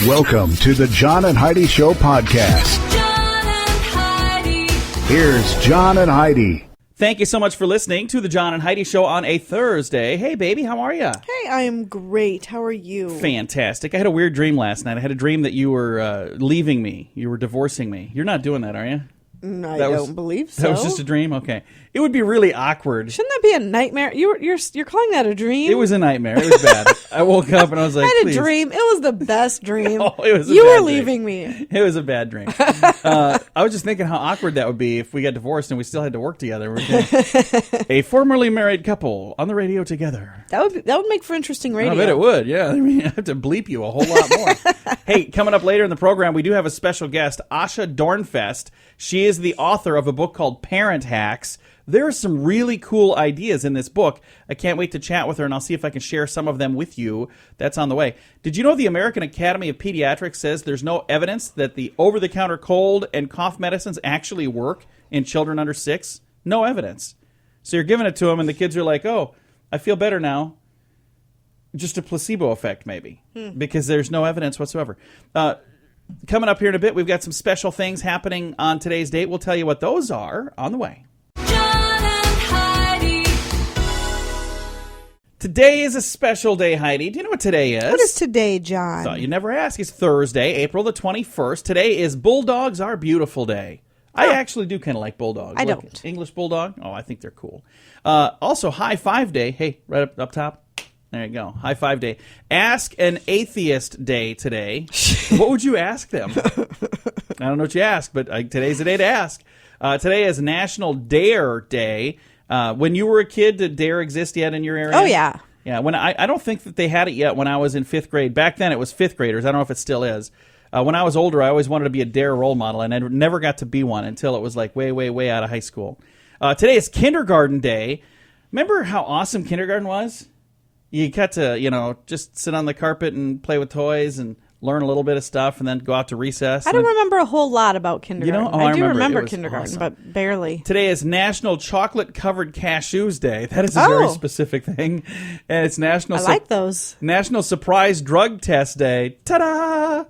Welcome to the John and Heidi Show podcast. John and Heidi. Here's John and Heidi. Thank you so much for listening to the John and Heidi Show on a Thursday. Hey, baby, how are you? Hey, I am great. How are you? Fantastic. I had a weird dream last night. I had a dream that you were leaving me. You were divorcing me. You're not doing that, are you? I don't believe so. That was just a dream? Okay. It would be really awkward. Shouldn't that be a nightmare? You're calling that a dream? It was a nightmare. It was bad. I woke up and I was like, I had please. a dream. It was the best dream. Oh, it was a you bad were dream. leaving me. It was a bad dream. I was just thinking how awkward that would be if we got divorced and we still had to work together. A formerly married couple on the radio together. That would make for interesting radio. I bet it would, yeah. I mean, I have to bleep you a whole lot more. Hey, coming up later in the program, we do have a special guest, Asha Dornfest. She is the author of a book called Parent Hacks. There are some really cool ideas in this book. I can't wait to chat with her, and I'll see if I can share some of them with you. That's on the way. Did you know the American Academy of Pediatrics says there's no evidence that the over-the-counter cold and cough medicines actually work in children under 6? No evidence. So you're giving it to them, and the kids are like, oh, I feel better now. Just a placebo effect, maybe, because there's no evidence whatsoever. Coming up here in a bit, we've got some special things happening on today's date. We'll tell you what those are on the way. John and Heidi. Today is a special day, Heidi. Do you know what today is? What is today, John? Thought you'd never ask. It's Thursday, April the 21st. Today is Bulldogs Are Beautiful Day. I actually do kind of like bulldogs. I Like don't. English bulldog? Oh, I think they're cool. Also, High Five Day. Hey, right up top. There you go. High Five Day. Ask an Atheist Day today. What would you ask them? I don't know what you ask, but today's the day to ask. Today is National Dare Day. When you were a kid, did Dare exist yet in your area? Oh, yeah. Yeah, when I don't think that they had it yet when I was in 5th grade. Back then it was 5th graders. I don't know if it still is. When I was older, I always wanted to be a Dare role model, and I never got to be one until it was like way, way, way out of high school. Today is Kindergarten Day. Remember how awesome kindergarten was? You got to, just sit on the carpet and play with toys and learn a little bit of stuff and then go out to recess. I don't remember a whole lot about kindergarten. I do remember. remember It was kindergarten, awesome. but barely. Today is National Chocolate-Covered Cashews Day. That is a very specific thing. And it's National... I like those. National Surprise Drug Test Day. Ta-da!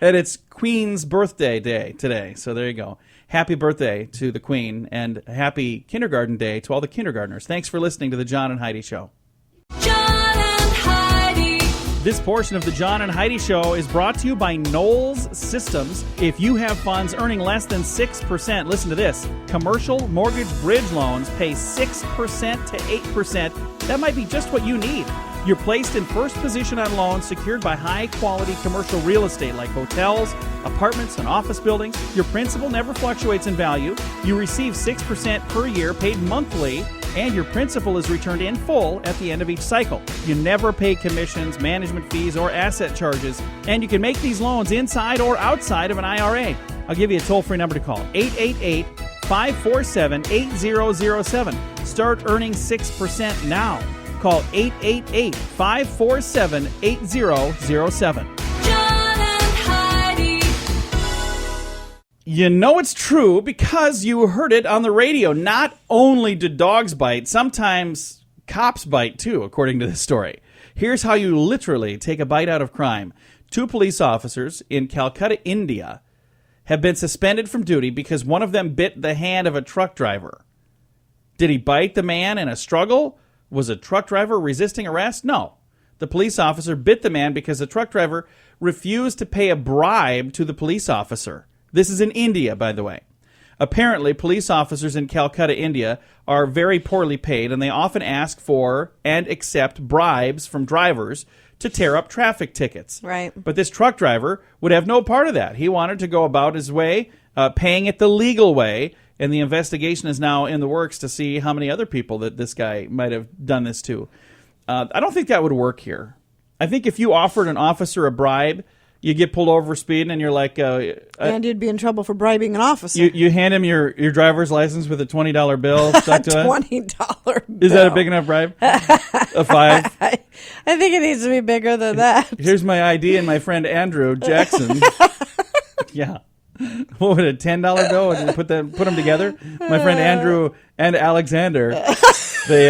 And it's Queen's Birthday Day today. So there you go. Happy birthday to the Queen and happy Kindergarten Day to all the kindergartners. Thanks for listening to the John and Heidi Show. John and Heidi. This portion of the John and Heidi Show is brought to you by Knowles Systems. If you have funds earning less than 6%, listen to this. Commercial mortgage bridge loans pay 6% to 8%. That might be just what you need. You're placed in first position on loans secured by high-quality commercial real estate like hotels, apartments, and office buildings. Your principal never fluctuates in value. You receive 6% per year paid monthly, and your principal is returned in full at the end of each cycle. You never pay commissions, management fees, or asset charges, and you can make these loans inside or outside of an IRA. I'll give you a toll-free number to call, 888-547-8007. Start earning 6% now. Call 888-547-8007. John and Heidi. You know it's true because you heard it on the radio. Not only do dogs bite, sometimes cops bite too, according to this story. Here's how you literally take a bite out of crime. 2 police officers in Calcutta, India, have been suspended from duty because one of them bit the hand of a truck driver. Did he bite the man in a struggle? Was a truck driver resisting arrest? No. The police officer bit the man because the truck driver refused to pay a bribe to the police officer. This is in India, by the way. Apparently, police officers in Calcutta, India, are very poorly paid, and they often ask for and accept bribes from drivers to tear up traffic tickets. Right. But this truck driver would have no part of that. He wanted to go about his way, paying it the legal way, and the investigation is now in the works to see how many other people that this guy might have done this to. I don't think that would work here. I think if you offered an officer a bribe, you get pulled over for speeding, and you're like... and you'd be in trouble for bribing an officer. You hand him your driver's license with a $20 bill stuck to it? $20 bill. Is that a big enough bribe? A $5? I think it needs to be bigger than that. Here's my ID and my friend Andrew Jackson. Yeah. What would a $10 bill? And put them together? My friend Andrew and Alexander. They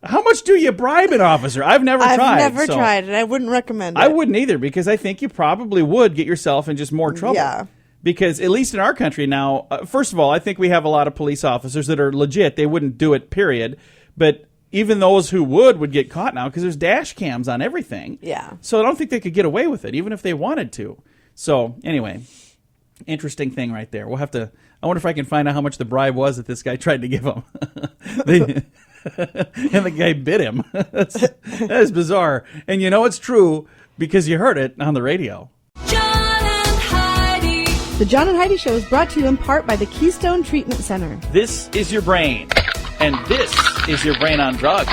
How much do you bribe an officer? I've never tried. I've never so tried it. I wouldn't recommend it. I wouldn't either, because I think you probably would get yourself in just more trouble. Yeah. Because at least in our country now, first of all, I think we have a lot of police officers that are legit. They wouldn't do it, period. But even those who would get caught now because there's dash cams on everything. Yeah. So I don't think they could get away with it, even if they wanted to. So anyway, interesting thing right there. We'll have to. I wonder if I can find out how much the bribe was that this guy tried to give him. And the guy bit him. That is bizarre. And you know it's true because you heard it on the radio. John and Heidi. The John and Heidi Show is brought to you in part by the Keystone Treatment Center. This is your brain, and this is your brain on drugs.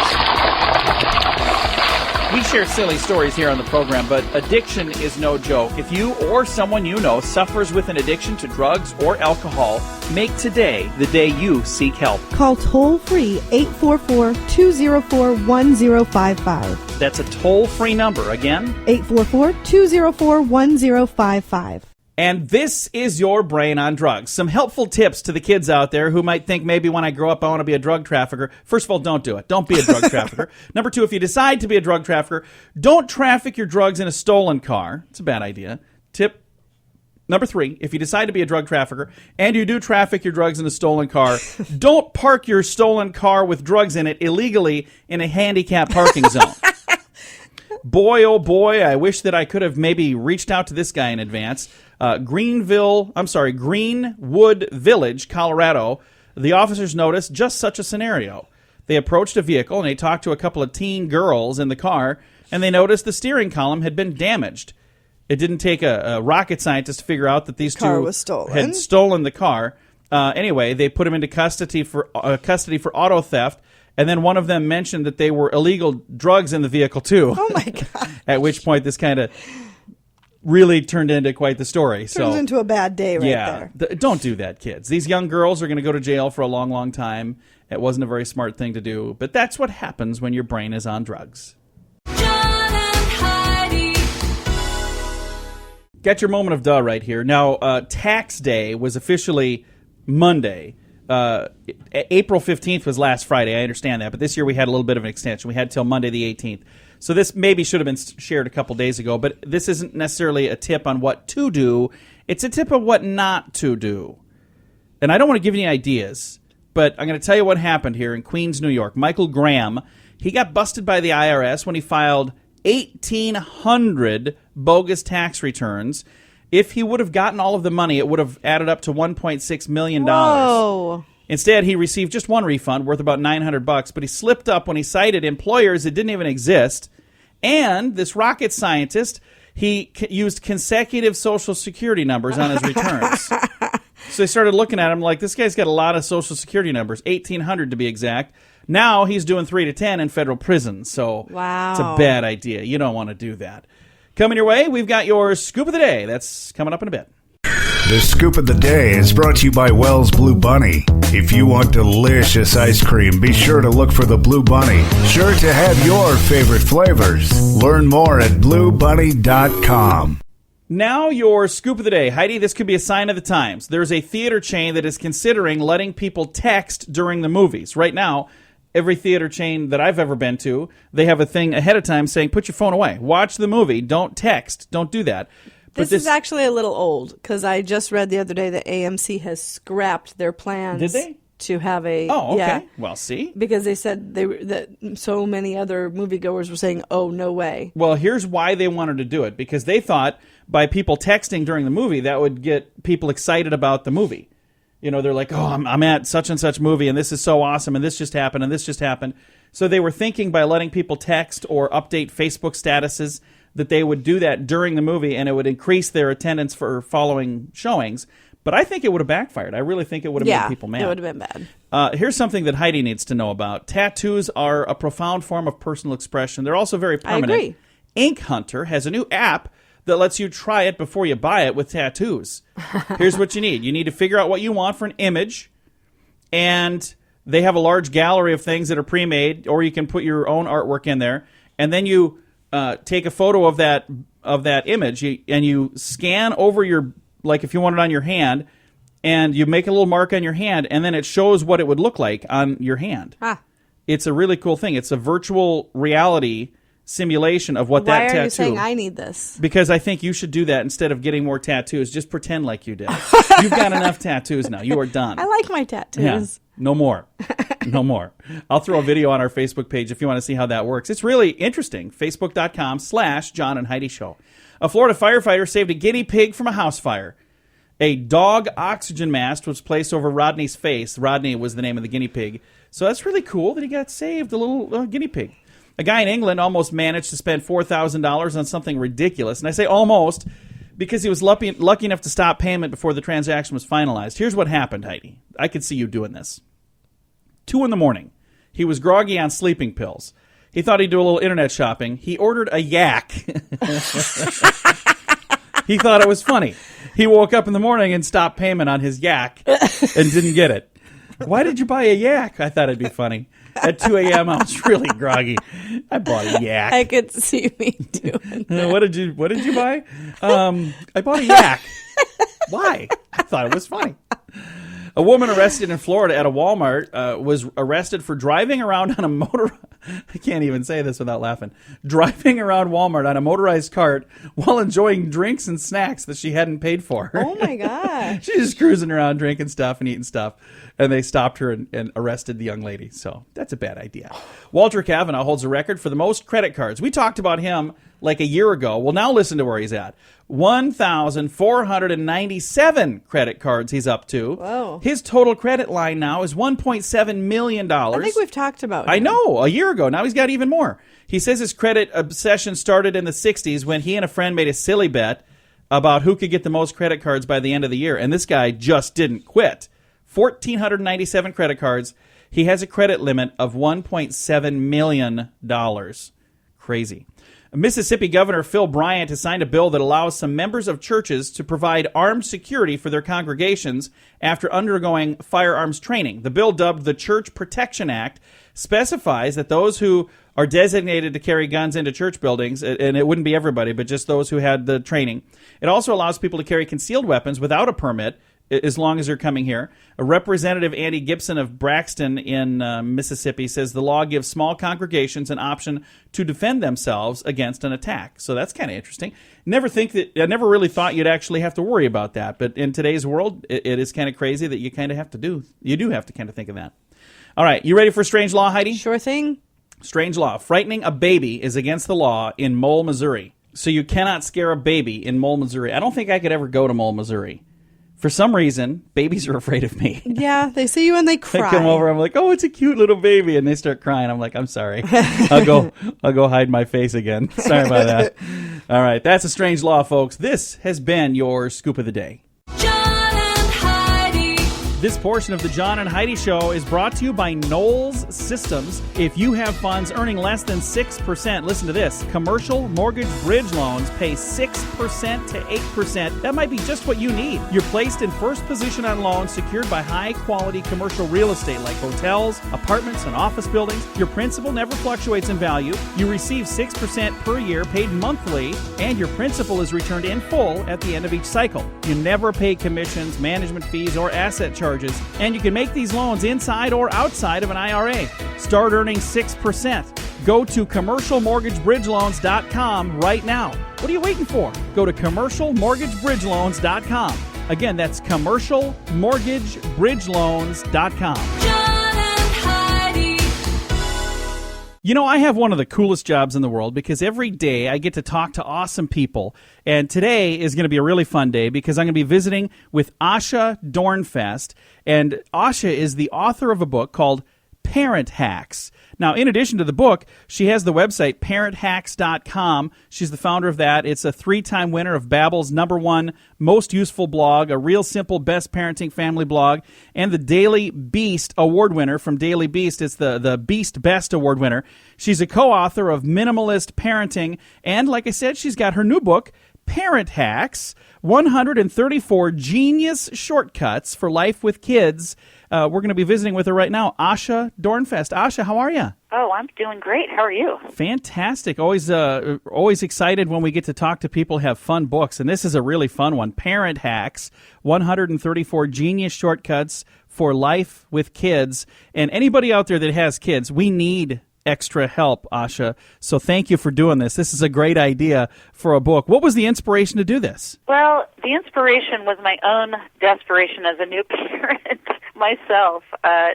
We share silly stories here on the program, but addiction is no joke. If you or someone you know suffers with an addiction to drugs or alcohol, make today the day you seek help. Call toll-free 844-204-1055. That's a toll-free number. Again, 844-204-1055. and this is your brain on drugs. Some helpful tips to the kids out there who might think maybe when I grow up I want to be a drug trafficker. First of all, don't do it. Don't be a drug trafficker. Number two, if you decide to be a drug trafficker, don't traffic your drugs in a stolen car. It's a bad idea. Tip number three, if you decide to be a drug trafficker and you do traffic your drugs in a stolen car, don't park your stolen car with drugs in it illegally in a handicapped parking zone. Boy, oh boy, I wish that I could have maybe reached out to this guy in advance. Greenwood Village, Colorado, the officers noticed just such a scenario. They approached a vehicle and they talked to a couple of teen girls in the car, and they noticed the steering column had been damaged. It didn't take a rocket scientist to figure out that these Car two was stolen. had stolen the car. Anyway, they put him into custody for auto theft. And then one of them mentioned that they were illegal drugs in the vehicle, too. Oh, my God. At which point this kind of really turned into quite the story. Turns into a bad day right there. Don't do that, kids. These young girls are going to go to jail for a long, long time. It wasn't a very smart thing to do. But that's what happens when your brain is on drugs. John and Heidi. Got your moment of duh right here. Now, tax day was officially Monday. April 15th was last Friday. I understand that. But this year we had a little bit of an extension. We had till Monday the 18th. So this maybe should have been shared a couple days ago. But this isn't necessarily a tip on what to do. It's a tip of what not to do. And I don't want to give you any ideas, but I'm going to tell you what happened here in Queens, New York. Michael Graham, he got busted by the IRS when he filed 1,800 bogus tax returns. If he would have gotten all of the money, it would have added up to $1.6 million. Whoa. Instead, he received just one refund worth about $900, but he slipped up when he cited employers that didn't even exist. And this rocket scientist, he used consecutive Social Security numbers on his returns. So they started looking at him like, this guy's got a lot of Social Security numbers, 1,800 to be exact. Now he's doing 3 to 10 in federal prison. So Wow. It's a bad idea. You don't want to do that. Coming your way, we've got your Scoop of the Day. That's coming up in a bit. The Scoop of the Day is brought to you by Wells Blue Bunny. If you want delicious ice cream, be sure to look for the Blue Bunny. Sure to have your favorite flavors. Learn more at bluebunny.com. Now your Scoop of the Day. Heidi, this could be a sign of the times. There's a theater chain that is considering letting people text during the movies. Right now, every theater chain that I've ever been to, they have a thing ahead of time saying, put your phone away. Watch the movie. Don't text. Don't do that. But This is actually a little old because I just read the other day that AMC has scrapped their plans. Did they? To have a Oh, okay. yeah, Well, see? because they said that so many other moviegoers were saying, "Oh, no way." Well, here's why they wanted to do it. Because they thought by people texting during the movie, that would get people excited about the movie. You know, they're like, oh, I'm at such and such movie, and this is so awesome, and this just happened, and this just happened. So they were thinking by letting people text or update Facebook statuses that they would do that during the movie, and it would increase their attendance for following showings. But I think it would have backfired. I really think it would have made people mad. It would have been bad. Here's something that Heidi needs to know about. Tattoos are a profound form of personal expression. They're also very permanent. I agree. Ink Hunter has a new app that lets you try it before you buy it with tattoos. Here's what you need. You need to figure out what you want for an image, and they have a large gallery of things that are pre-made, or you can put your own artwork in there, and then you take a photo of that image, and you scan over your, like if you want it on your hand, and you make a little mark on your hand, and then it shows what it would look like on your hand. It's a really cool thing. It's a virtual reality simulation of what Why that tattoo. are you saying I need this? Because I think you should do that instead of getting more tattoos. Just pretend like you did. You've got enough tattoos now. You are done. I like my tattoos. Yeah. No more. No more. I'll throw a video on our Facebook page if you want to see how that works. It's really interesting. Facebook.com/John and Heidi Show. A Florida firefighter saved a guinea pig from a house fire. A dog oxygen mask was placed over Rodney's face. Rodney was the name of the guinea pig. So that's really cool that he got saved, a little guinea pig. A guy in England almost managed to spend $4,000 on something ridiculous. And I say almost because he was lucky enough to stop payment before the transaction was finalized. Here's what happened, Heidi. I could see you doing this. 2 a.m. He was groggy on sleeping pills. He thought he'd do a little internet shopping. He ordered a yak. He thought it was funny. He woke up in the morning and stopped payment on his yak and didn't get it. Why did you buy a yak? I thought it'd be funny. At 2 a.m., I was really groggy. I bought a yak. I could see me doing that. What did you buy? I bought a yak. Why? I thought it was funny. A woman arrested in Florida at a Walmart was arrested for driving around on a motor. I can't even say this without laughing. Driving around Walmart on a motorized cart while enjoying drinks and snacks that she hadn't paid for. Oh my gosh. She's just cruising around drinking stuff and eating stuff. And they stopped her and arrested the young lady. So that's a bad idea. Walter Kavanaugh holds a record for the most credit cards. We talked about him like a year ago. Well, now listen to where he's at. 1,497 credit cards he's up to. Whoa. His total credit line now is $1.7 million. I think we've talked about I him. know, a year ago. Now he's got even more. He says his credit obsession started in the 60s when he and a friend made a silly bet about who could get the most credit cards by the end of the year. And this guy just didn't quit. 1,497 credit cards. He has a credit limit of $1.7 million. Crazy. Mississippi Governor Phil Bryant has signed a bill that allows some members of churches to provide armed security for their congregations after undergoing firearms training. The bill, dubbed the Church Protection Act, specifies that those who are designated to carry guns into church buildings, and it wouldn't be everybody, but just those who had the training. It also allows people to carry concealed weapons without a permit, as long as they're coming here. A Representative Andy Gibson of Braxton in Mississippi says the law gives small congregations an option to defend themselves against an attack. So that's kind of interesting. I never really thought you'd actually have to worry about that. But in today's world, it is kind of crazy that you do have to kind of think of that. All right, you ready for strange law, Heidi? Sure thing. Strange law. Frightening a baby is against the law in Mole, Missouri. So you cannot scare a baby in Mole, Missouri. I don't think I could ever go to Mole, Missouri. For some reason, babies are afraid of me. Yeah, they see you and they cry. I come over, I'm like, oh, it's a cute little baby. And they start crying. I'm like, I'm sorry. I'll go hide my face again. Sorry about that. All right, that's a strange law, folks. This has been your Scoop of the Day. John and Heidi. This portion of the John and Heidi Show is brought to you by Knowles Systems. If you have funds earning less than 6%, listen to this. Commercial mortgage bridge loans pay 6% to 8%. That might be just what you need. You're placed in first position on loans secured by high-quality commercial real estate like hotels, apartments, and office buildings. Your principal never fluctuates in value. You receive 6% per year paid monthly, and your principal is returned in full at the end of each cycle. You never pay commissions, management fees, or asset charges. And you can make these loans inside or outside of an IRA. Start earning 6%. Go to commercialmortgagebridgeloans.com right now. What are you waiting for? Go to commercialmortgagebridgeloans.com. Again, that's commercialmortgagebridgeloans.com. John and Heidi. You know, I have one of the coolest jobs in the world because every day I get to talk to awesome people. And today is going to be a really fun day because I'm going to be visiting with Asha Dornfest. And Asha is the author of a book called ParentHacks. Now, in addition to the book, she has the website ParentHacks.com. She's the founder of that. It's a 3-time winner of Babbel's #1 most useful blog, a real simple best parenting family blog, and the Daily Beast award winner from Daily Beast. It's the Beast Best award winner. She's a co-author of Minimalist Parenting, and like I said, she's got her new book, Parent Hacks, 134 Genius Shortcuts for Life with Kids. We're going to be visiting with her right now, Asha Dornfest. Asha, how are you? Oh, I'm doing great. How are you? Fantastic. Always excited when we get to talk to people who have fun books, and this is a really fun one. Parent Hacks, 134 Genius Shortcuts for Life with Kids. And anybody out there that has kids, we need extra help, Asha. So thank you for doing this. This is a great idea for a book. What was the inspiration to do this? Well, the inspiration was my own desperation as a new parent myself.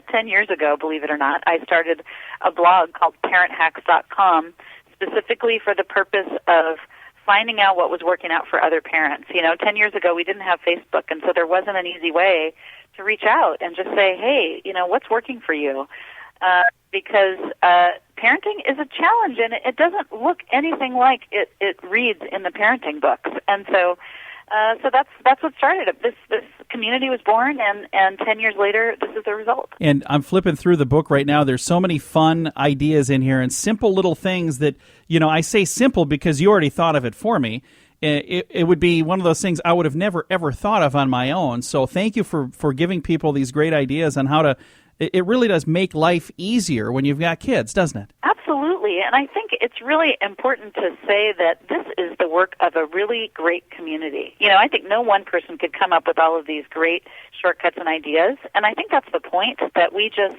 10 years ago, believe it or not, I started a blog called ParentHacks.com specifically for the purpose of finding out what was working out for other parents. 10 years ago, we didn't have Facebook, and so there wasn't an easy way to reach out and just say, hey, what's working for you? Because parenting is a challenge, and it doesn't look anything like it reads in the parenting books. And so that's what started it. This community was born, and 10 years later, this is the result. And I'm flipping through the book right now. There's so many fun ideas in here and simple little things that, I say simple because you already thought of it for me. It would be one of those things I would have never, ever thought of on my own. So thank you for giving people these great ideas on how to. It really does make life easier when you've got kids, doesn't it? Absolutely. And I think it's really important to say that this is the work of a really great community. I think no one person could come up with all of these great shortcuts and ideas. And I think that's the point, that we just,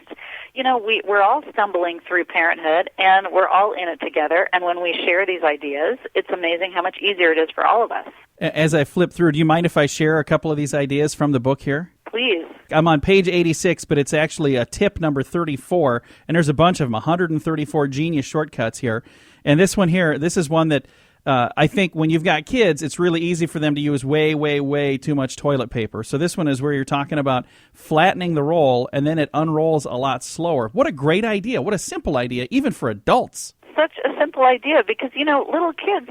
we're all stumbling through parenthood, and we're all in it together. And when we share these ideas, it's amazing how much easier it is for all of us. As I flip through, do you mind if I share a couple of these ideas from the book here? Please. I'm on page 86, but it's actually a tip number 34, and there's a bunch of them, 134 genius shortcuts here. And this one here, this is one that I think when you've got kids, it's really easy for them to use way, way, way too much toilet paper. So this one is where you're talking about flattening the roll, and then it unrolls a lot slower. What a great idea. What a simple idea, even for adults. Such a simple idea because, little kids,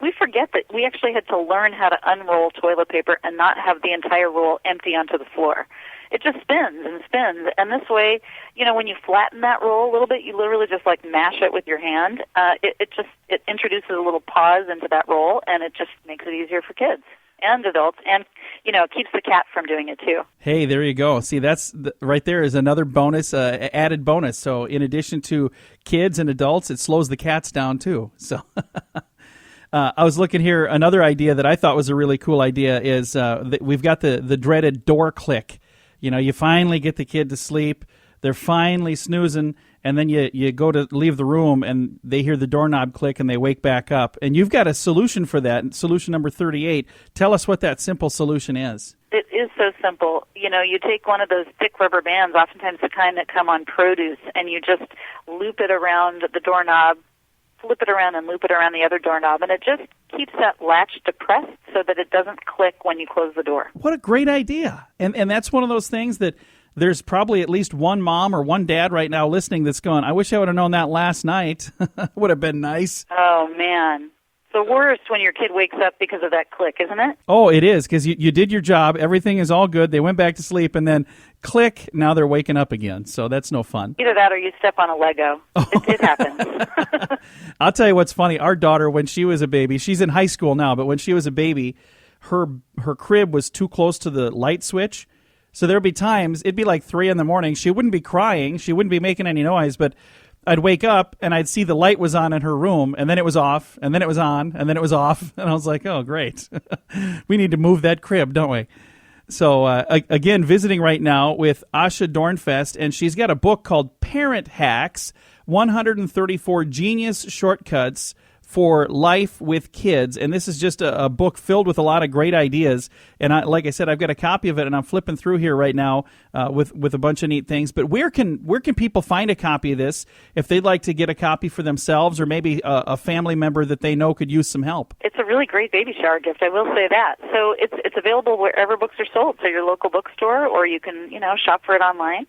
we forget that we actually had to learn how to unroll toilet paper and not have the entire roll empty onto the floor. It just spins and spins. And this way, when you flatten that roll a little bit, you literally just mash it with your hand. It introduces a little pause into that roll, and it just makes it easier for kids and adults, and it keeps the cat from doing it too. Hey, there you go. See, right there is another bonus, added bonus. So in addition to kids and adults, it slows the cats down too. So I was looking here. Another idea that I thought was a really cool idea is that we've got the dreaded door click. You finally get the kid to sleep. They're finally snoozing, and then you go to leave the room, and they hear the doorknob click, and they wake back up. And you've got a solution for that, solution number 38. Tell us what that simple solution is. It is so simple. You take one of those thick rubber bands, oftentimes the kind that come on produce, and you just loop it around the doorknob, flip it around and loop it around the other doorknob, and it just keeps that latch depressed so that it doesn't click when you close the door. What a great idea. And that's one of those things that there's probably at least one mom or one dad right now listening that's going, I wish I would have known that last night. Would have been nice. Oh, man. It's the worst when your kid wakes up because of that click, isn't it? Oh, it is, because you did your job. Everything is all good. They went back to sleep, and then click, now they're waking up again. So that's no fun. Either that or you step on a Lego. It happens. I'll tell you what's funny. Our daughter, when she was a baby, she's in high school now, but when she was a baby, her crib was too close to the light switch. So there'd be times, it'd be like 3 a.m. She wouldn't be crying. She wouldn't be making any noise, but I'd wake up and I'd see the light was on in her room, and then it was off, and then it was on, and then it was off. And I was like, oh, great. We need to move that crib, don't we? So, again, visiting right now with Asha Dornfest, and she's got a book called Parent Hacks, 134 Genius Shortcuts for Life with Kids. And this is just a book filled with a lot of great ideas. And like I said, I've got a copy of it, and I'm flipping through here right now with a bunch of neat things. But where can people find a copy of this if they'd like to get a copy for themselves, or maybe a family member that they know could use some help? It's a really great baby shower gift, I will say that. So it's available wherever books are sold, so your local bookstore, or you can shop for it online.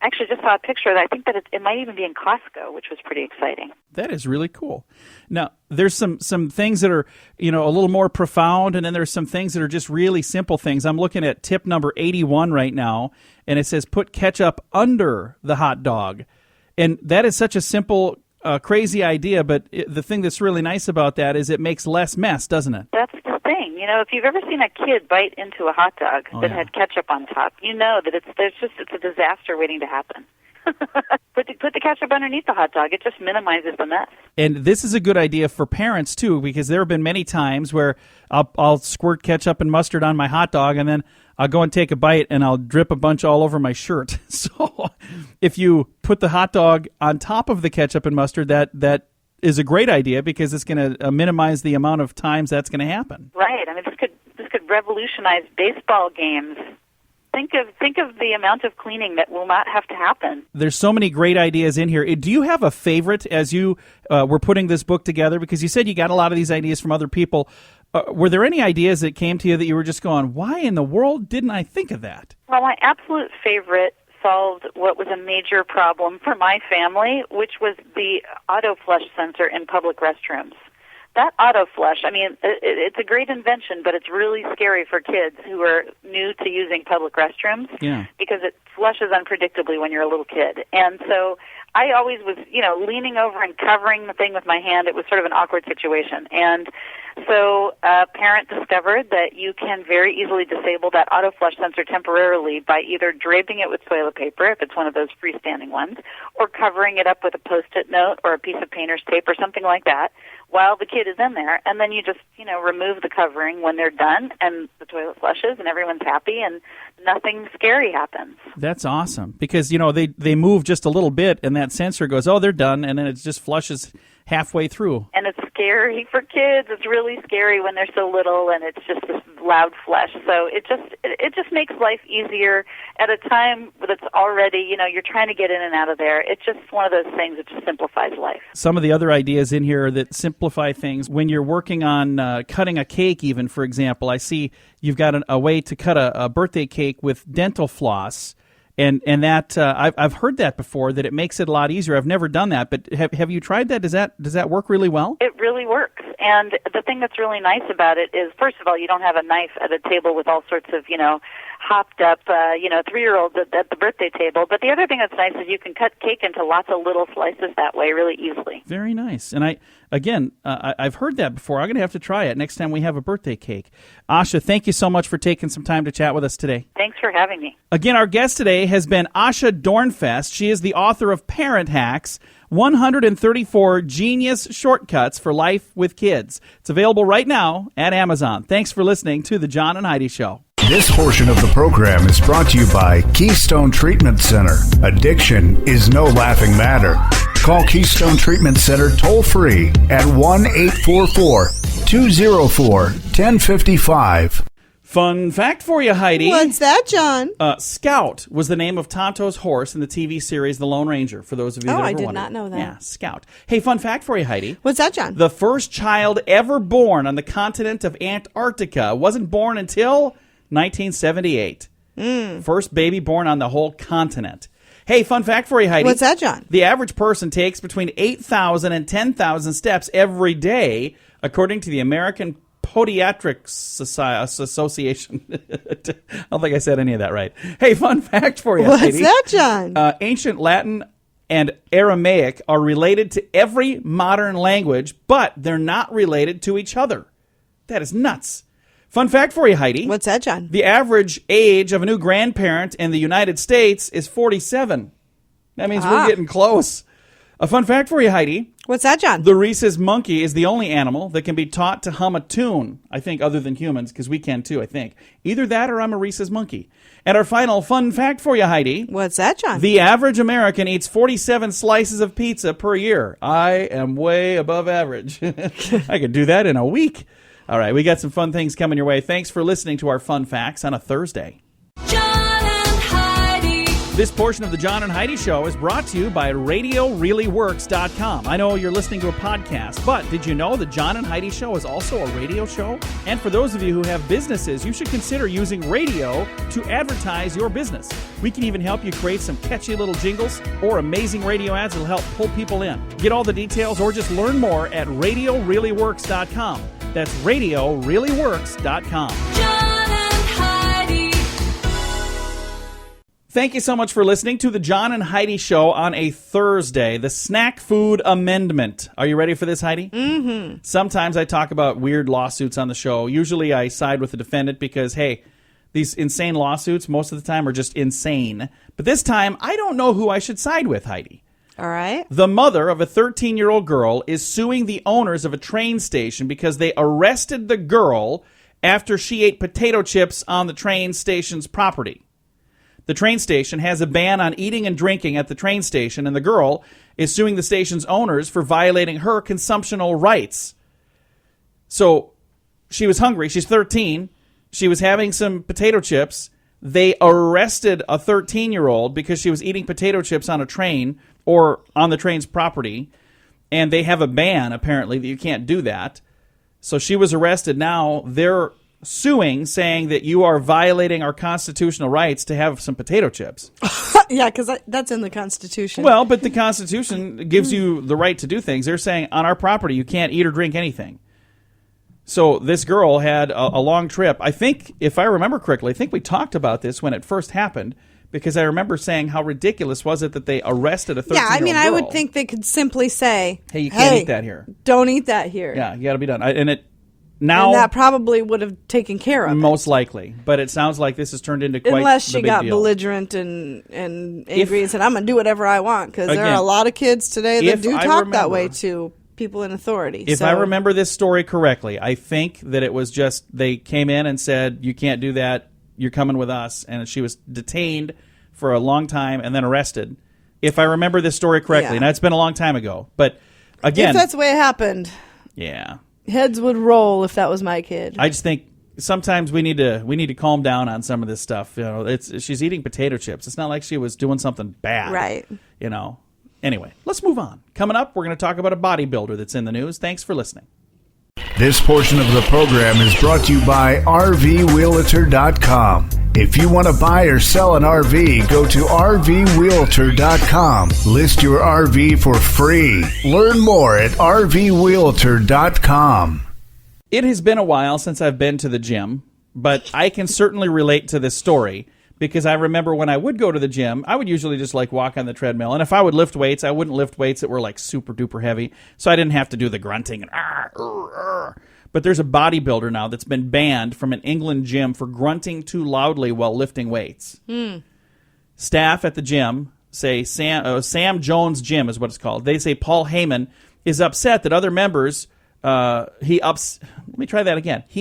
I actually just saw a picture that I think that it might even be in Costco, which was pretty exciting. That is really cool. Now, there's some things that are, a little more profound, and then there's some things that are just really simple things. I'm looking at tip number 81 right now, and it says put ketchup under the hot dog. And that is such a simple, crazy idea, but the thing that's really nice about that is it makes less mess, doesn't it? That's You know, if you've ever seen a kid bite into a hot dog that had ketchup on top, you know that it's a disaster waiting to happen. Put the ketchup underneath the hot dog. It just minimizes the mess. And this is a good idea for parents, too, because there have been many times where I'll squirt ketchup and mustard on my hot dog, and then I'll go and take a bite, and I'll drip a bunch all over my shirt. So if you put the hot dog on top of the ketchup and mustard, that is a great idea because it's going to minimize the amount of times that's going to happen. Right. I mean, this could revolutionize baseball games. Think of the amount of cleaning that will not have to happen. There's so many great ideas in here. Do you have a favorite as you were putting this book together? Because you said you got a lot of these ideas from other people. Were there any ideas that came to you that you were just going, why in the world didn't I think of that? Well, my absolute favorite solved what was a major problem for my family, which was the auto flush sensor in public restrooms. That auto flush, I mean, it's a great invention, but it's really scary for kids who are new to using public restrooms because it flushes unpredictably when you're a little kid. And so I always was, leaning over and covering the thing with my hand. It was sort of an awkward situation. And so a parent discovered that you can very easily disable that auto flush sensor temporarily by either draping it with toilet paper, if it's one of those freestanding ones, or covering it up with a Post-it note or a piece of painter's tape or something like that while the kid is in there. And then you just, remove the covering when they're done and the toilet flushes and everyone's happy and nothing scary happens. That's awesome because, they move just a little bit and that sensor goes, oh, they're done, and then it just flushes halfway through. And it's scary for kids. It's really scary when they're so little and it's just this loud flush. So it just makes life easier at a time that's already, you're trying to get in and out of there. It's just one of those things that just simplifies life. Some of the other ideas in here that simplify things, when you're working on cutting a cake even, for example, I see you've got a way to cut a birthday cake with dental floss. And that I've heard that before, that it makes it a lot easier. I've never done that, but have you tried that? Does that work really well? It really works. And the thing that's really nice about it is, first of all, you don't have a knife at a table with all sorts of, hopped up, 3-year-olds at the birthday table. But the other thing that's nice is you can cut cake into lots of little slices that way really easily. Very nice. And I've heard that before. I'm going to have to try it next time we have a birthday cake. Asha, thank you so much for taking some time to chat with us today. Thanks for having me. Again, our guest today has been Asha Dornfest. She is the author of Parent Hacks, 134 Genius Shortcuts for Life with Kids. It's available right now at Amazon. Thanks for listening to The John and Heidi Show. This portion of the program is brought to you by Keystone Treatment Center. Addiction is no laughing matter. Call Keystone Treatment Center toll-free at 1-844-204-1055. Fun fact for you, Heidi. What's that, John? Scout was the name of Tonto's horse in the TV series The Lone Ranger, for those of you that ever I wondered. did not know that. Yeah, Scout. Hey, fun fact for you, Heidi. What's that, John? The first child ever born on the continent of Antarctica wasn't born until 1978. First baby born on the whole continent. Hey, fun fact for you, Heidi. What's that, John? The average person takes between 8,000 and 10,000 steps every day, according to the American Podiatric Association. I don't think I said any of that right. Hey, fun fact for you, What's Heidi. that, John? Ancient Latin and Aramaic are related to every modern language, but they're not related to each other. That is nuts. Fun fact for you, Heidi. What's that, John? The average age of a new grandparent in the United States is 47. That means we're getting close. A fun fact for you, Heidi. What's that, John? The rhesus monkey is the only animal that can be taught to hum a tune, I think, other than humans, because we can too, I think. Either that or I'm a rhesus monkey. And our final fun fact for you, Heidi. What's that, John? The average American eats 47 slices of pizza per year. I am way above average. I could do that in a week. All right, we got some fun things coming your way. Thanks for listening to our fun facts on a Thursday. John and Heidi. This portion of the John and Heidi Show is brought to you by RadioReallyWorks.com. I know you're listening to a podcast, but did you know the John and Heidi Show is also a radio show? And for those of you who have businesses, you should consider using radio to advertise your business. We can even help you create some catchy little jingles or amazing radio ads that will help pull people in. Get all the details or just learn more at RadioReallyWorks.com. That's RadioReallyWorks.com. John and Heidi. Thank you so much for listening to the John and Heidi Show on a Thursday. The snack food amendment. Are you ready for this, Heidi? Mm-hmm. Sometimes I talk about weird lawsuits on the show. Usually I side with the defendant because, hey, these insane lawsuits most of the time are just insane. But this time, I don't know who I should side with, Heidi. All right. The mother of a 13-year-old girl is suing the owners of a train station because they arrested the girl after she ate potato chips on the train station's property. The train station has a ban on eating and drinking at the train station, and the girl is suing the station's owners for violating her consumptional rights. So she was hungry. She's 13. She was having some potato chips. They arrested a 13-year-old because she was eating potato chips on a train or on the train's property, and they have a ban, apparently, that you can't do that. So she was arrested. Now they're suing, saying that you are violating our constitutional rights to have some potato chips. Yeah, because that's in the Constitution. Well, but the Constitution gives you the right to do things. They're saying on our property you can't eat or drink anything. So this girl had a long trip. I think, if I remember correctly, I think we talked about this when it first happened, because I remember saying how ridiculous was it that they arrested a 13-year-old yeah, I mean, girl. I would think they could simply say, hey, you can't eat that here. Don't eat that here. Yeah, you got to be done. Now, and that probably would have taken care of most likely. But it sounds like this has turned into quite unless the she big got deal. belligerent and angry and said, I'm going to do whatever I want. Because there are a lot of kids today that do talk that way to people in authority. If I remember this story correctly, I think that it was just they came in and said, you can't do that. You're coming with us. And she was detained for a long time and then arrested. If I remember this story correctly. Yeah. Now, it's been a long time ago. But again, if that's the way it happened, yeah, heads would roll if that was my kid. I just think sometimes we need to calm down on some of this stuff. You know, she's eating potato chips. It's not like she was doing something bad. Right. You know. Anyway, let's move on. Coming up, we're going to talk about a bodybuilder that's in the news. Thanks for listening. This portion of the program is brought to you by RVRealtor.com. If you want to buy or sell an RV, go to RVRealtor.com. List your RV for free. Learn more at RVRealtor.com. It has been a while since I've been to the gym, but I can certainly relate to this story because I remember when I would go to the gym, I would usually just like walk on the treadmill. And if I would lift weights, I wouldn't lift weights that were like super duper heavy. So I didn't have to do the grunting and But there's a bodybuilder now that's been banned from an England gym for grunting too loudly while lifting weights. Staff at the gym say Sam Jones Gym is what it's called. They say Paul Heyman is upset that other members He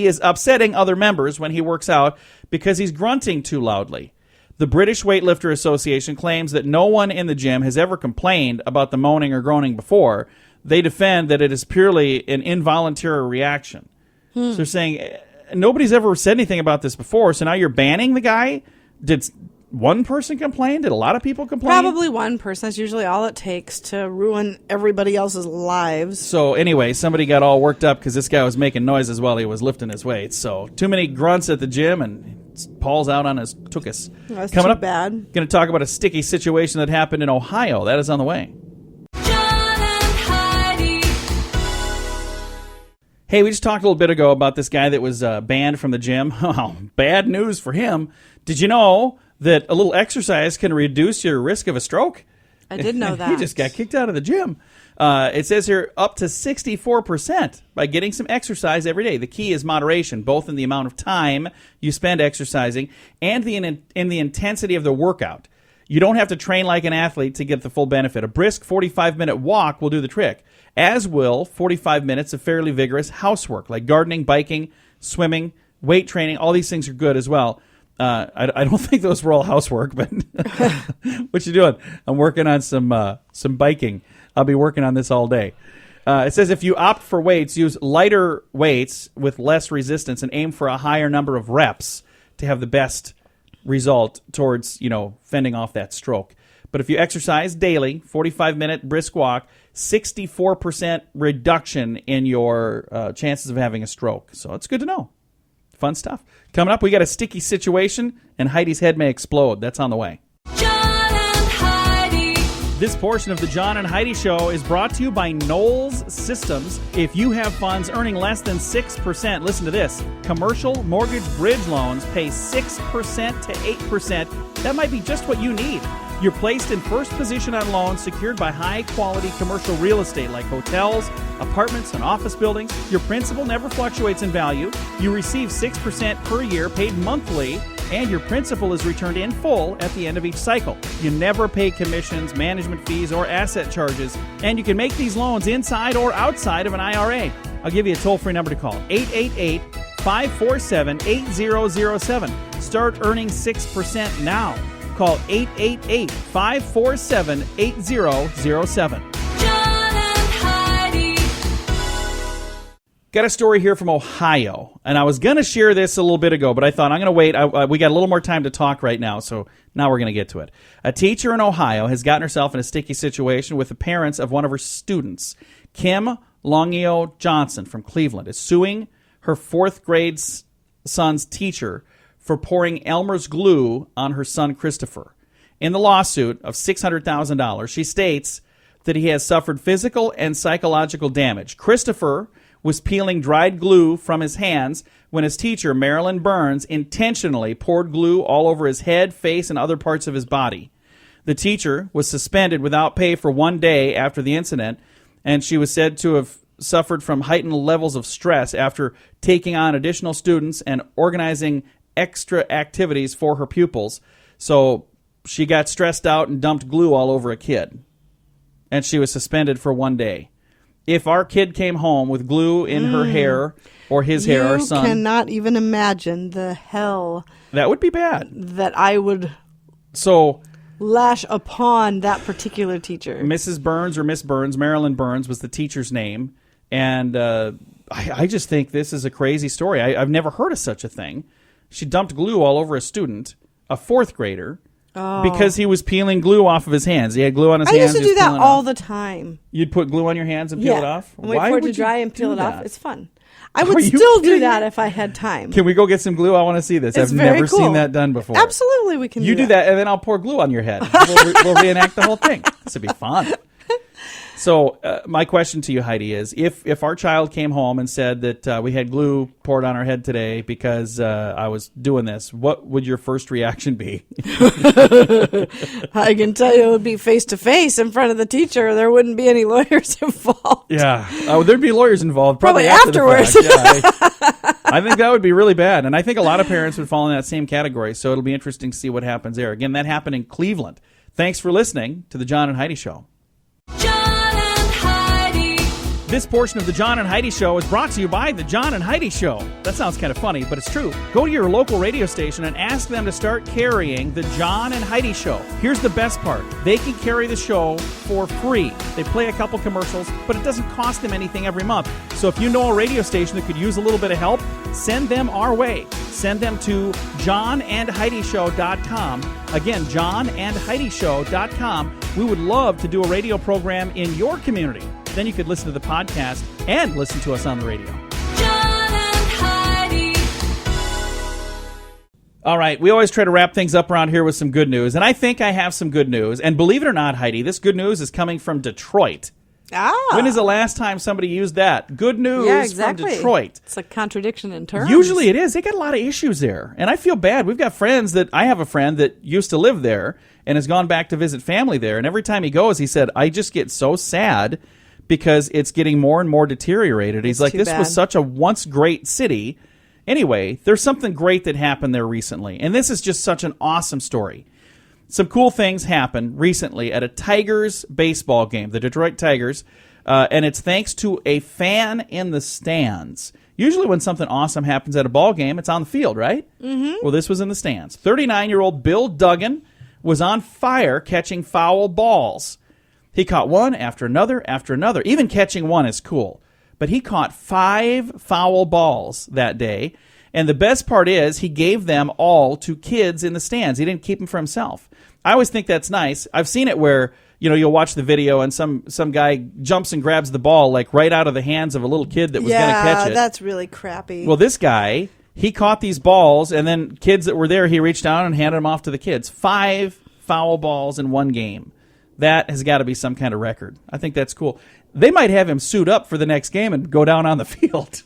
is upsetting other members when he works out because he's grunting too loudly. The British Weightlifter Association claims that no one in the gym has ever complained about the moaning or groaning before. They defend that it is purely an involuntary reaction. So they're saying nobody's ever said anything about this before, so now you're banning the guy? Did one person complain? Did a lot of people complain? Probably one person. That's usually all it takes to ruin everybody else's lives. So anyway, somebody got all worked up because this guy was making noises while he was lifting his weights. So too many grunts at the gym, and Paul's out on his tuchus. That's Coming too up, bad. going to talk about a sticky situation that happened in Ohio. That is on the way. John and Heidi. Hey, we just talked a little bit ago about this guy that was banned from the gym. Oh, bad news for him. Did you know that a little exercise can reduce your risk of a stroke? I did know that. He just got kicked out of the gym. It says here up to 64% by getting some exercise every day. The key is moderation, both in the amount of time you spend exercising and in the intensity of the workout. You don't have to train like an athlete to get the full benefit. A brisk 45-minute walk will do the trick, as will 45 minutes of fairly vigorous housework, like gardening, biking, swimming, weight training. All these things are good as well. I don't think those were all housework, but what you doing? I'm working on some biking. I'll be working on this all day. It says if you opt for weights, use lighter weights with less resistance and aim for a higher number of reps to have the best result towards, fending off that stroke. But if you exercise daily, 45-minute brisk walk, 64% reduction in your chances of having a stroke. So it's good to know. Fun stuff. Coming up, we got a sticky situation, and Heidi's head may explode. That's on the way. John and Heidi. This portion of the John and Heidi Show is brought to you by Knowles Systems. If you have funds earning less than 6%, listen to this. Commercial mortgage bridge loans pay 6% to 8%. That might be just what you need. You're placed in first position on loans secured by high-quality commercial real estate like hotels, apartments, and office buildings. Your principal never fluctuates in value. You receive 6% per year paid monthly, and your principal is returned in full at the end of each cycle. You never pay commissions, management fees, or asset charges, and you can make these loans inside or outside of an IRA. I'll give you a toll-free number to call, 888-547-8007. Start earning 6% now. Call 888-547-8007. John and Heidi. Got a story here from Ohio, and I was going to share this a little bit ago, but I thought I'm going to wait. We got a little more time to talk right now, so now we're going to get to it. A teacher in Ohio has gotten herself in a sticky situation with the parents of one of her students. Kim Longio Johnson from Cleveland is suing her fourth grade son's teacher for pouring Elmer's glue on her son Christopher. In the lawsuit of $600,000, she states that he has suffered physical and psychological damage. Christopher was peeling dried glue from his hands when his teacher, Marilyn Burns, intentionally poured glue all over his head, face, and other parts of his body. The teacher was suspended without pay for 1 day after the incident, and she was said to have suffered from heightened levels of stress after taking on additional students and organizing extra activities for her pupils. So she got stressed out and dumped glue all over a kid. And she was suspended for 1 day. If our kid came home with glue in her hair or his hair, our son... You cannot even imagine the hell... That would be bad. ...that I would lash upon that particular teacher. Mrs. Burns or Miss Burns, Marilyn Burns was the teacher's name. And I just think this is a crazy story. I've never heard of such a thing. She dumped glue all over a student, a fourth grader, because he was peeling glue off of his hands. He had glue on his hands. I used to do that all the time. You'd put glue on your hands and peel it off? Wait for it to dry and peel it off. It's fun. I would still do that if I had time. Can we go get some glue? I want to see this. I've never seen that done before. Absolutely, we can do that. You do that, and then I'll pour glue on your head. We'll reenact the whole thing. This would be fun. So my question to you, Heidi, is if our child came home and said that we had glue poured on our head today because I was doing this, what would your first reaction be? I can tell you it would be face-to-face in front of the teacher. There wouldn't be any lawyers involved. Yeah. Oh, there'd be lawyers involved. Probably afterwards. I think that would be really bad. And I think a lot of parents would fall in that same category. So it'll be interesting to see what happens there. Again, that happened in Cleveland. Thanks for listening to The John and Heidi Show. This portion of the John and Heidi Show is brought to you by the John and Heidi Show. That sounds kind of funny, but it's true. Go to your local radio station and ask them to start carrying the John and Heidi Show. Here's the best part. They can carry the show for free. They play a couple commercials, but it doesn't cost them anything every month. So if you know a radio station that could use a little bit of help, send them our way. Send them to johnandheidishow.com. Again, johnandheidishow.com. We would love to do a radio program in your community. Then you could listen to the podcast and listen to us on the radio. John and Heidi. All right, we always try to wrap things up around here with some good news, and I think I have some good news. And believe it or not, Heidi, this good news is coming from Detroit. When is the last time somebody used that? Good news from Detroit. It's a contradiction in terms. Usually it is. They got a lot of issues there. And I feel bad. We've got friends I have a friend that used to live there and has gone back to visit family there. And every time he goes, he said, I just get so sad because it's getting more and more deteriorated. He's like, this was such a once great city. Anyway, there's something great that happened there recently. And this is just such an awesome story. Some cool things happened recently at a Tigers baseball game, the Detroit Tigers, and it's thanks to a fan in the stands. Usually when something awesome happens at a ball game, it's on the field, right? Mm-hmm. Well, this was in the stands. 39-year-old Bill Duggan was on fire catching foul balls. He caught one after another after another. Even catching one is cool. But he caught 5 foul balls that day. And the best part is he gave them all to kids in the stands. He didn't keep them for himself. I always think that's nice. I've seen it where, you'll watch the video and some guy jumps and grabs the ball like right out of the hands of a little kid that was going to catch it. Yeah, that's really crappy. Well, this guy, he caught these balls, and then kids that were there, he reached down and handed them off to the kids. 5 foul balls in one game. That has got to be some kind of record. I think that's cool. They might have him suit up for the next game and go down on the field.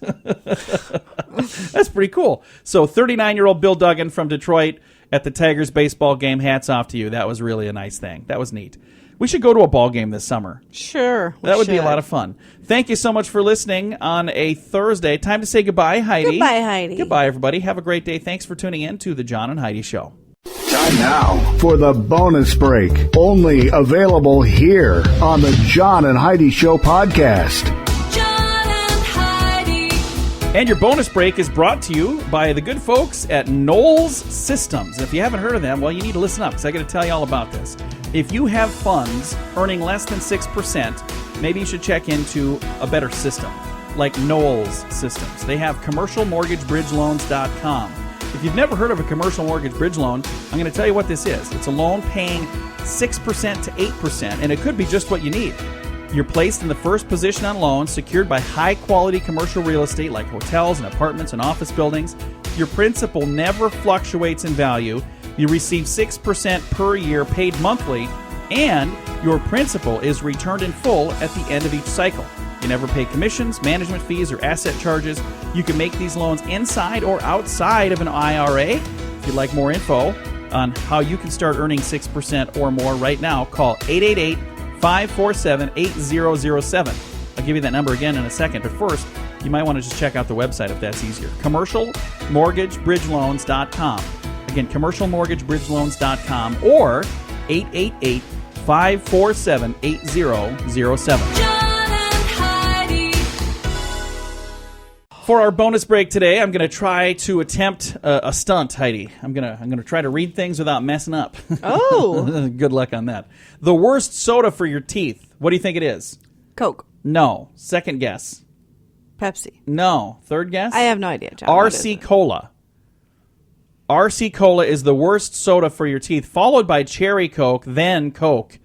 That's pretty cool. So 39-year-old Bill Duggan from Detroit at the Tigers baseball game. Hats off to you. That was really a nice thing. That was neat. We should go to a ball game this summer. Sure. That would be a lot of fun. Thank you so much for listening on a Thursday. Time to say goodbye, Heidi. Goodbye, Heidi. Goodbye, everybody. Have a great day. Thanks for tuning in to the John and Heidi Show. Time now for the bonus break. Only available here on the John and Heidi Show podcast. John and Heidi. And your bonus break is brought to you by the good folks at Knowles Systems. If you haven't heard of them, well, you need to listen up because I got to tell you all about this. If you have funds earning less than 6%, maybe you should check into a better system like Knowles Systems. They have commercialmortgagebridgeloans.com. If you've never heard of a commercial mortgage bridge loan, I'm going to tell you what this is. It's a loan paying 6% to 8%, and it could be just what you need. You're placed in the first position on loans secured by high-quality commercial real estate like hotels and apartments and office buildings. Your principal never fluctuates in value. You receive 6% per year paid monthly, and your principal is returned in full at the end of each cycle. You never pay commissions, management fees, or asset charges. You can make these loans inside or outside of an IRA. If you'd like more info on how you can start earning 6% or more right now, call 888-547-8007. I'll give you that number again in a second, but first, you might want to just check out the website if that's easier. commercialmortgagebridgeloans.com. Again, commercialmortgagebridgeloans.com or 888-547-8007. John and Heidi. For our bonus break today, I'm going to try to attempt a stunt, Heidi. I'm going to try to read things without messing up. Oh. Good luck on that. The worst soda for your teeth. What do you think it is? Coke. No. Second guess. Pepsi. No. Third guess? I have no idea, John. What is RC it? Cola. RC Cola is the worst soda for your teeth, followed by Cherry Coke, then Coke.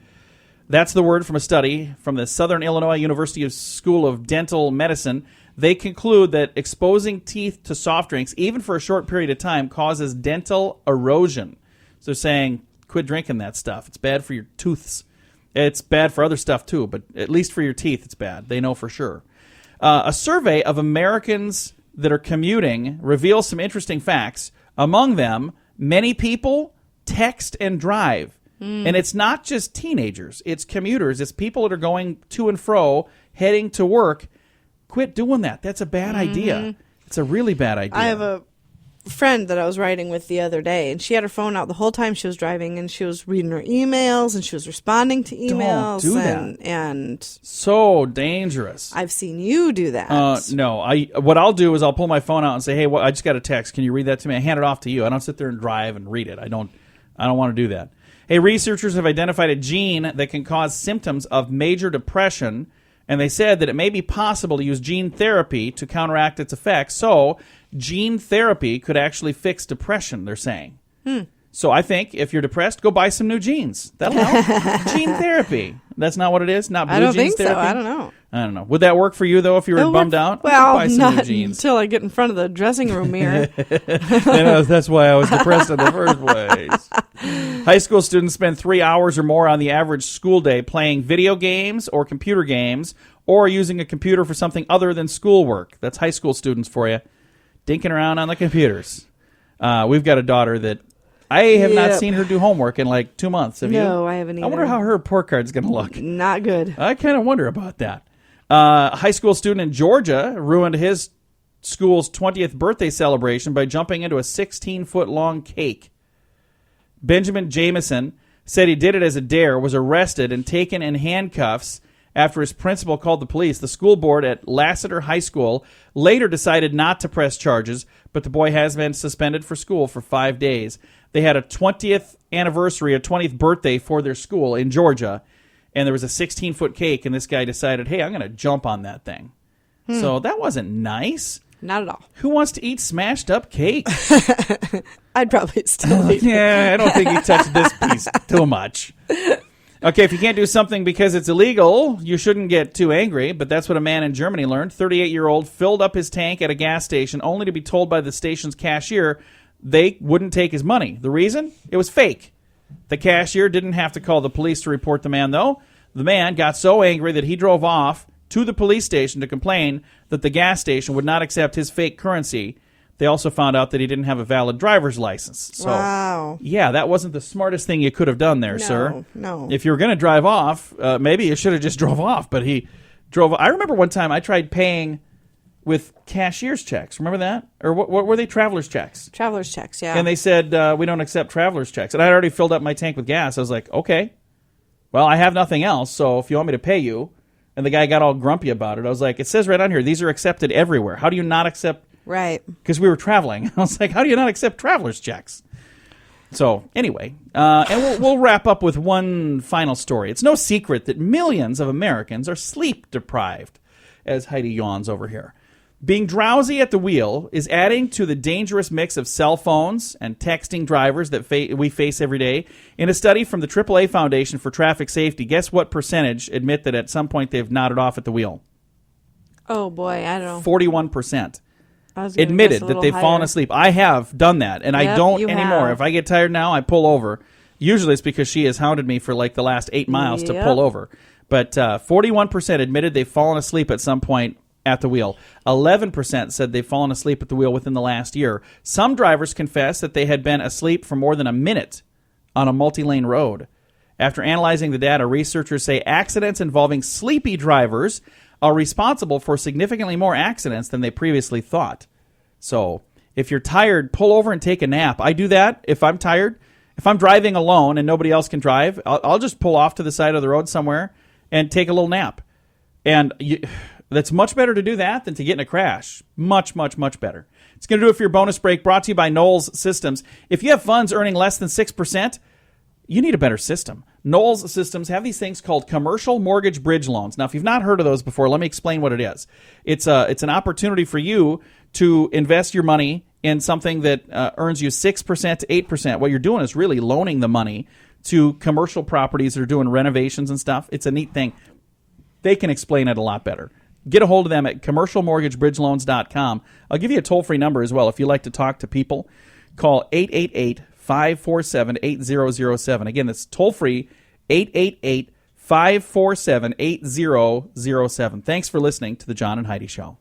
That's the word from a study from the Southern Illinois University School of Dental Medicine. They conclude that exposing teeth to soft drinks, even for a short period of time, causes dental erosion. So they're saying, quit drinking that stuff. It's bad for your tooths. It's bad for other stuff too, but at least for your teeth it's bad. They know for sure. A survey of Americans that are commuting reveals some interesting facts. Among them, many people text and drive. And it's not just teenagers. It's commuters. It's people that are going to and fro, heading to work. Quit doing that. That's a bad idea. It's a really bad idea. I have a friend that I was riding with the other day, and she had her phone out the whole time she was driving, and she was reading her emails, and she was responding to emails. Don't do that. And so dangerous. I've seen you do that. No. What I'll do is I'll pull my phone out and say, hey, I just got a text. Can you read that to me? I hand it off to you. I don't sit there and drive and read it. I don't want to do that. Hey, researchers have identified a gene that can cause symptoms of major depression, and they said that it may be possible to use gene therapy to counteract its effects. So gene therapy could actually fix depression, they're saying. So I think if you're depressed, go buy some new genes. That'll help. Gene therapy. That's not what it is? Not blue I don't jeans think therapy? so. I don't know. I don't know. Would that work for you, though, if you were bummed out? Well, buy some new not jeans. until I get in front of the dressing room mirror. That's why I was depressed in the first place. High school students spend 3 hours or more on the average school day playing video games or computer games or using a computer for something other than schoolwork. That's high school students for you, dinking around on the computers. We've got a daughter that I have not seen her do homework in like 2 months. Have you? No, I haven't either. I wonder how her report card's going to look. Not good. I kind of wonder about that. A high school student in Georgia ruined his school's 20th birthday celebration by jumping into a 16-foot-long cake. Benjamin Jameson said he did it as a dare, was arrested and taken in handcuffs after his principal called the police. The school board at Lassiter High School later decided not to press charges, but the boy has been suspended for school for 5 days. They had a 20th anniversary, a 20th birthday for their school in Georgia, and there was a 16-foot cake, and this guy decided, hey, I'm going to jump on that thing. So that wasn't nice. Not at all. Who wants to eat smashed up cake? I'd probably still eat it. Yeah, I don't think he touched this piece too much. Okay, if you can't do something because it's illegal, you shouldn't get too angry, but that's what a man in Germany learned. 38-year-old filled up his tank at a gas station only to be told by the station's cashier they wouldn't take his money. The reason? It was fake. The cashier didn't have to call the police to report the man, though. The man got so angry that he drove off to the police station to complain that the gas station would not accept his fake currency. They also found out that he didn't have a valid driver's license. So, Wow. yeah, that wasn't the smartest thing you could have done there, sir. No. If you were going to drive off, maybe you should have just drove off. But he drove. I remember one time I tried paying with cashier's checks. Remember that? Or what were they? Traveler's checks. Traveler's checks, yeah. And they said, we don't accept traveler's checks. And I had already filled up my tank with gas. I was like, okay, well, I have nothing else. So if you want me to pay you. And the guy got all grumpy about it. I was like, it says right on here, these are accepted everywhere. How do you not accept? Right. Because we were traveling. I was like, how do you not accept traveler's checks? So anyway, and we'll wrap up with one final story. It's no secret that millions of Americans are sleep deprived, as Heidi yawns over here. Being drowsy at the wheel is adding to the dangerous mix of cell phones and texting drivers that we face every day. In a study from the AAA Foundation for Traffic Safety, guess what percentage admit that at some point they've nodded off at the wheel? Oh, boy, I don't know. 41%. I was gonna guess Admitted a that little they've fallen higher. asleep. I have done that, and I Yep, don't you anymore. have. If I get tired now, I pull over. Usually it's because she has hounded me for like the last 8 miles to Yep. pull over. But 41% admitted they've fallen asleep at some point at the wheel. 11% said they've fallen asleep at the wheel within the last year. Some drivers confessed that they had been asleep for more than a minute on a multi-lane road. After analyzing the data, researchers say accidents involving sleepy drivers are responsible for significantly more accidents than they previously thought. So if you're tired, pull over and take a nap. I do that if I'm tired. If I'm driving alone and nobody else can drive, I'll just pull off to the side of the road somewhere and take a little nap. And that's much better to do that than to get in a crash. Much, much, much better. It's going to do it for your bonus break, brought to you by Knowles Systems. If you have funds earning less than 6%, you need a better system. Knowles Systems have these things called commercial mortgage bridge loans. Now, if you've not heard of those before, let me explain what it is. It's an opportunity for you to invest your money in something that earns you 6% to 8%. What you're doing is really loaning the money to commercial properties that are doing renovations and stuff. It's a neat thing. They can explain it a lot better. Get a hold of them at commercialmortgagebridgeloans.com. I'll give you a toll-free number as well if you like to talk to people. Call 888-547-8007. Again, that's toll-free, 888-547-8007. Thanks for listening to The John and Heidi Show.